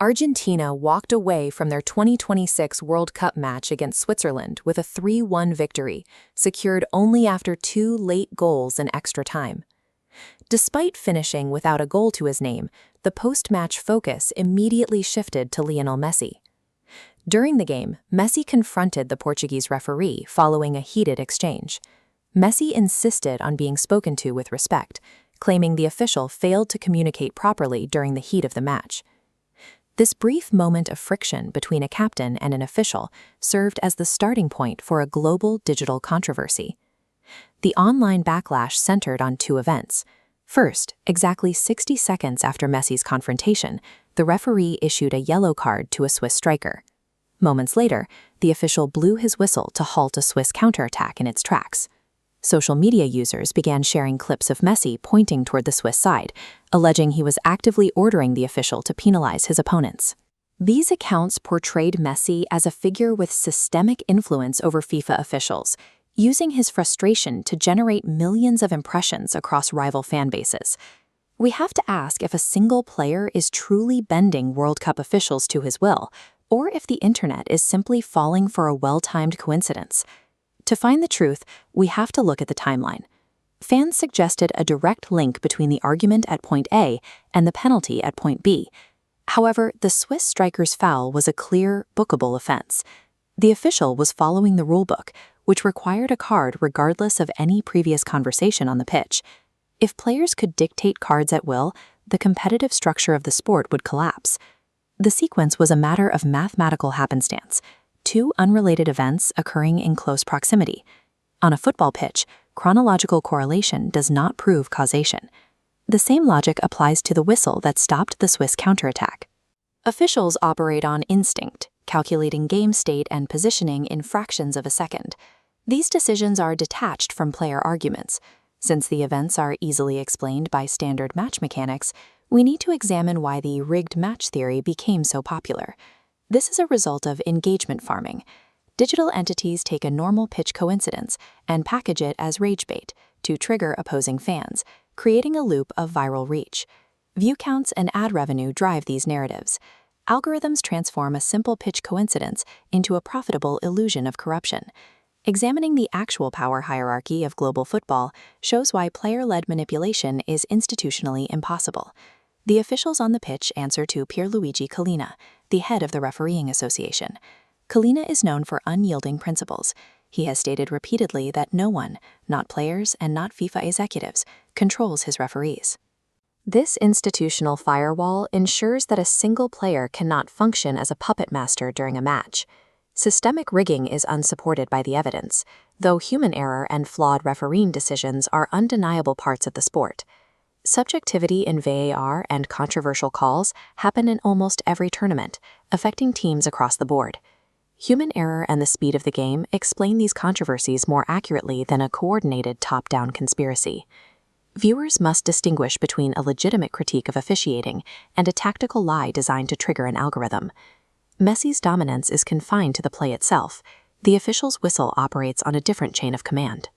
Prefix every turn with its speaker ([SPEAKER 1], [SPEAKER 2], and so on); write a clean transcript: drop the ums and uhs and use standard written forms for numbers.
[SPEAKER 1] Argentina walked away from their 2026 World Cup match against Switzerland with a 3-1 victory, secured only after 2 late goals in extra time. Despite finishing without a goal to his name, the post-match focus immediately shifted to Lionel Messi. During the game, Messi confronted the Portuguese referee following a heated exchange. Messi insisted on being spoken to with respect, claiming the official failed to communicate properly during the heat of the match. This brief moment of friction between a captain and an official served as the starting point for a global digital controversy. The online backlash centered on 2 events. First, exactly 60 seconds after Messi's confrontation, the referee issued a yellow card to a Swiss striker. Moments later, the official blew his whistle to halt a Swiss counterattack in its tracks. Social media users began sharing clips of Messi pointing toward the Swiss side, alleging he was actively ordering the official to penalize his opponents. These accounts portrayed Messi as a figure with systemic influence over FIFA officials, using his frustration to generate millions of impressions across rival fan bases. We have to ask if a single player is truly bending World Cup officials to his will, or if the internet is simply falling for a well-timed coincidence. To find the truth, we have to look at the timeline. Fans suggested a direct link between the argument at point A and the penalty at point B. However, the Swiss striker's foul was a clear, bookable offense. The official was following the rulebook, which required a card regardless of any previous conversation on the pitch. If players could dictate cards at will, the competitive structure of the sport would collapse. The sequence was a matter of mathematical happenstance, 2 unrelated events occurring in close proximity. On a football pitch, chronological correlation does not prove causation. The same logic applies to the whistle that stopped the Swiss counterattack. Officials operate on instinct, calculating game state and positioning in fractions of a second. These decisions are detached from player arguments. Since the events are easily explained by standard match mechanics, we need to examine why the rigged match theory became so popular. This is a result of engagement farming. Digital entities take a normal pitch coincidence and package it as rage bait to trigger opposing fans, creating a loop of viral reach. View counts and ad revenue drive these narratives. Algorithms transform a simple pitch coincidence into a profitable illusion of corruption. Examining the actual power hierarchy of global football shows why player-led manipulation is institutionally impossible. The officials on the pitch answer to Pierluigi Collina, the head of the Refereeing Association. Collina is known for unyielding principles. He has stated repeatedly that no one, not players and not FIFA executives, controls his referees. This institutional firewall ensures that a single player cannot function as a puppet master during a match. Systemic rigging is unsupported by the evidence, though human error and flawed refereeing decisions are undeniable parts of the sport. Subjectivity in VAR and controversial calls happen in almost every tournament, affecting teams across the board. Human error and the speed of the game explain these controversies more accurately than a coordinated top-down conspiracy. Viewers must distinguish between a legitimate critique of officiating and a tactical lie designed to trigger an algorithm. Messi's dominance is confined to the play itself. The official's whistle operates on a different chain of command.